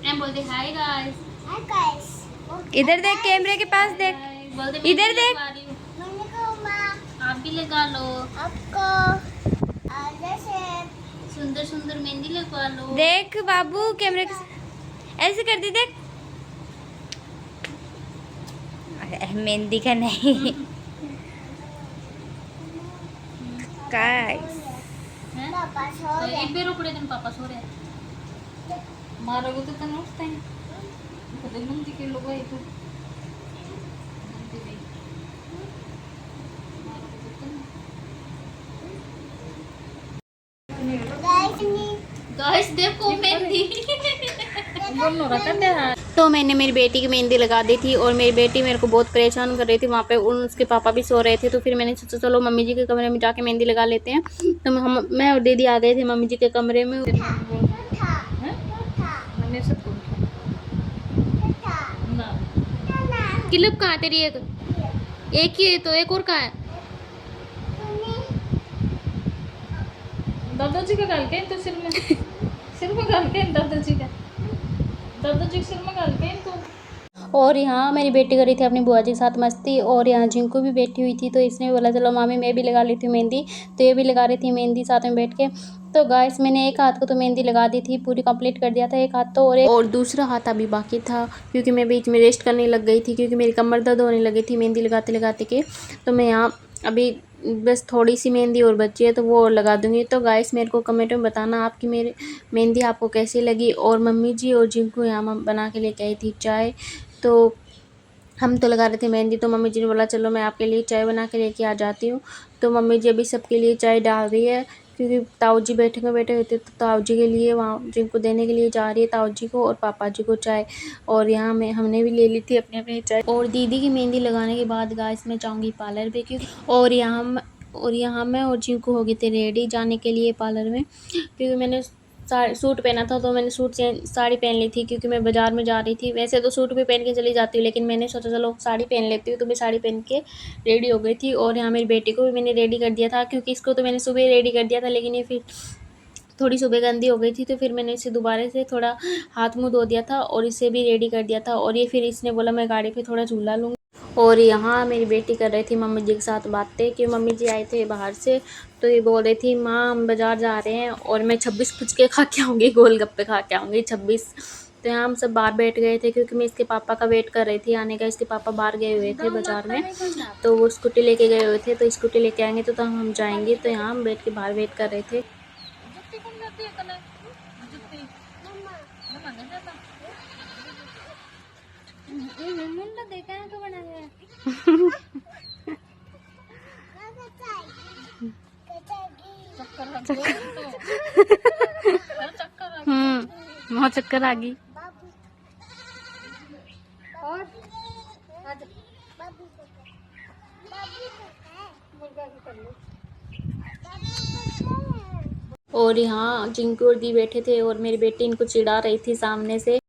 M बोल दे hi guys. Hi guys. इधर देख, कैमरे के पास देख, बोल दे इधर देख। मम्मी को आप भी लगा लो। आपको जैसे सुंदर सुंदर मेहंदी लगवा लो। देख बाबू, कैमरे के ऐसे कर दी, देख। मेहंदी का नहीं। गाइस पापा सो रहे हैं। एक बेर उपड़े दिन पापा सो रहे हैं। मारोगे तो तने उठते हैं। कदे मंदी के लोग है तू। गाइस देखो मेहंदी। तो मैंने मेरी बेटी की मेहंदी लगा दी थी और मेरी बेटी मेरे को बहुत परेशान कर रही थी। वहाँ पे उसके पापा भी सो रहे थे, तो फिर मैंने सोचा चलो मम्मी जी के कमरे में जाके मेहंदी लगा लेते हैं। तो मैं और दीदी आ गए थे मम्मी जी के कमरे में। क्लिप कहाँ तेरी? एक ही है तो एक और कहाँ है? दादाजी का गाल के तो सिर में गाल के दादाजी सिर में गाल के तो। और यहाँ मेरी बेटी कर रही थी अपनी बुआ जी के साथ मस्ती, और यहाँ जिनको भी बैठी हुई थी तो इसने बोला चलो मामी मैं भी लगा लेती हूँ मेहंदी। तो ये भी लगा रही थी मेहंदी साथ में बैठ के। तो गाइस मैंने एक हाथ को तो मेहंदी लगा दी थी, पूरी कंप्लीट कर दिया था एक हाथ तो, और दूसरा हाथ अभी बाकी था क्योंकि मैं बीच में रेस्ट करने लग गई थी क्योंकि मेरी कमर दर्द होने लगी थी मेहंदी लगाते लगाते के। तो मैं यहाँ अभी बस थोड़ी सी मेहंदी और बची है तो वो और लगा दूंगी। तो गाइस मेरे को कमेंट में बताना आपकी मेरी मेहंदी आपको कैसी लगी। और मम्मी जी और जिनको यहाँ बना के लेके आई थी चाय, तो हम तो लगा रहे थे मेहंदी, तो मम्मी जी ने बोला चलो मैं आपके लिए चाय बना के लेके आ जाती हूँ। तो मम्मी जी अभी सबके लिए चाय डाल रही है क्योंकि ताऊ जी बैठे हुए थे, तो ताऊ जी के लिए वहाँ जिनको देने के लिए जा रही है, ताऊ जी को और पापा जी को चाय। और यहाँ में हमने भी ले ली थी अपनी अपनी चाय। और दीदी की मेहंदी लगाने के बाद गाइस मैं जाऊँगी पार्लर पे क्योंकि और यहाँ मैं और जिनको हो गए थे रेडी जाने के लिए पार्लर में, क्योंकि मैंने सूट पहना था तो मैंने साड़ी पहन ली थी क्योंकि मैं बाज़ार में जा रही थी। वैसे तो सूट भी पहन के चली जाती हूँ लेकिन मैंने सोचा चलो साड़ी पहन लेती हूँ, तो मैं साड़ी पहन के रेडी हो गई थी। और यहाँ मेरी बेटी को भी मैंने रेडी कर दिया था क्योंकि इसको तो मैंने सुबह रेडी कर दिया था, लेकिन ये फिर थोड़ी सुबह गंदी हो गई थी तो फिर मैंने इसे दोबारा से थोड़ा हाथ मुँह धो दिया था और इसे भी रेडी कर दिया था। और ये फिर इसने बोला मैं गाड़ी पर थोड़ा झूला लूँगी। और यहाँ मेरी बेटी कर रही थी मम्मी जी के साथ बातें कि मम्मी जी आए थे बाहर से, तो ये बोल रही थी माँ हम बाज़ार जा रहे हैं और मैं 26 पुचके खा के आऊँगी, गोलगप्पे खा के आऊँगी 26। तो यहाँ हम सब बाहर बैठ गए थे क्योंकि मैं इसके पापा का वेट कर रही थी आने का। इसके पापा बाहर गए हुए थे बाज़ार में, तो वो स्कूटी लेके गए हुए थे, तो स्कूटी लेके आएंगे तो हम जाएंगे। तो यहाँ हम बैठ के बाहर वेट कर रहे थे। देखा है तो बना है। वहाँ चक्कर आ गई। और यहाँ जिंकू और दी बैठे थे और मेरी बेटी इनको चिढ़ा रही थी सामने से।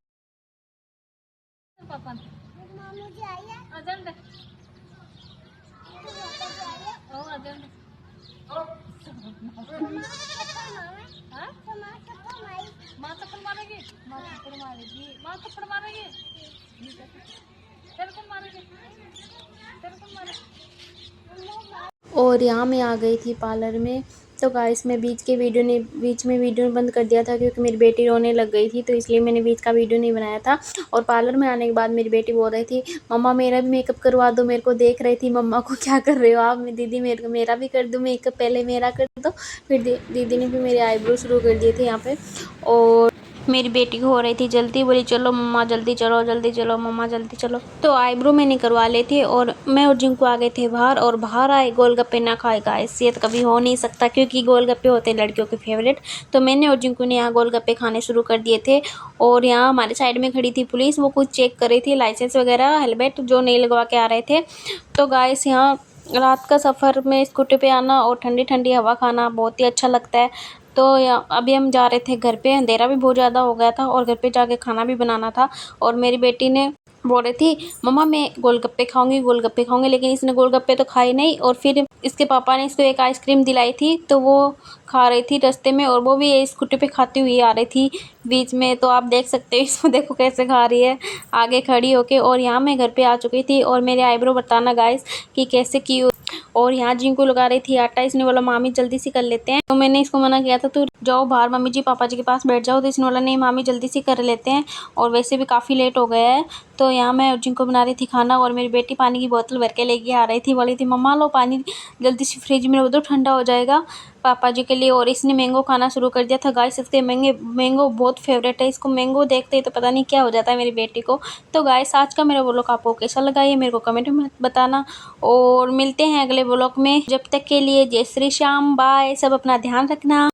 और यहाँ मैं आ गई थी पार्लर में। तो गाइस मैं बीच में वीडियो बंद कर दिया था क्योंकि मेरी बेटी रोने लग गई थी, तो इसलिए मैंने बीच का वीडियो नहीं बनाया था। और पार्लर में आने के बाद मेरी बेटी बोल रही थी मम्मा मेरा भी मेकअप करवा दो, मेरे को देख रही थी मम्मा को क्या कर रहे हो आप, दीदी मेरा भी कर दो मेकअप, पहले मेरा कर दो। फिर दीदी ने भी मेरे आईब्रो शुरू कर दिए थे यहाँ पे। और मेरी बेटी को हो रही थी जल्दी, बोली चलो मम्मा जल्दी चलो मम्मा जल्दी चलो। तो आईब्रो मैंने करवा ले थे और मैं और जिनको आ गए थे बाहर, और बाहर आए गोलगप्पे ना खाए गाइस, ये तो कभी हो नहीं सकता क्योंकि गोलगप्पे होते हैं लड़कियों के फेवरेट। तो मैंने और जिनको ने यहाँ गोलगप्पे खाने शुरू कर दिए थे। और यहाँ हमारे साइड में खड़ी थी पुलिस, वो कुछ चेक कर रही थी लाइसेंस वगैरह हेलमेट जो नहीं लगवा के आ रहे थे। तो गाइस यहाँ रात का सफ़र में स्कूटी पे आना और ठंडी ठंडी हवा खाना बहुत ही अच्छा लगता है। तो अभी हम जा रहे थे घर पे, अंधेरा भी बहुत ज़्यादा हो गया था और घर पे जाके खाना भी बनाना था। और मेरी बेटी ने बोल रही थी मम्मा मैं गोलगप्पे खाऊंगी, लेकिन इसने गोलगप्पे तो खाए नहीं। और फिर इसके पापा ने इसको एक आइसक्रीम दिलाई थी तो वो खा रही थी रास्ते में, और वो भी स्कूटी पे खाती हुई आ रही थी बीच में। तो आप देख सकते हो इसको, देखो कैसे खा रही है आगे खड़ी होके। और यहाँ मैं घर पे आ चुकी थी और मेरे आईब्रो बताना गाइस कि कैसे की। और यहाँ जिनको लगा रही थी आटा, इसने बोला मामी जल्दी से कर लेते हैं। तो मैंने इसको मना किया था तो जाओ बाहर मम्मी जी पापा जी के पास बैठ जाओ। तो इसने बोला नहीं मामी जल्दी से कर लेते हैं, और वैसे भी काफ़ी लेट हो गया है। तो यहाँ मैं जिनको बना रही थी खाना, और मेरी बेटी पानी की बोतल भर के लेके आ रही थी, बोली थी मम्मा लो पानी जल्दी से फ्रिज में रख दो ठंडा हो जाएगा पापा जी के लिए। और इसने मैंगो खाना शुरू कर दिया था गाइस। इसके मैंगो बहुत फेवरेट है, इसको मैंगो देखते ही तो पता नहीं क्या हो जाता है मेरी बेटी को। तो गाइस आज का मेरा व्लॉग आपको कैसा लगा ये मेरे को कमेंट में बताना, और मिलते हैं अगले व्लॉग में। जब तक के लिए जय श्री श्याम, बाय। सब अपना ध्यान रखना।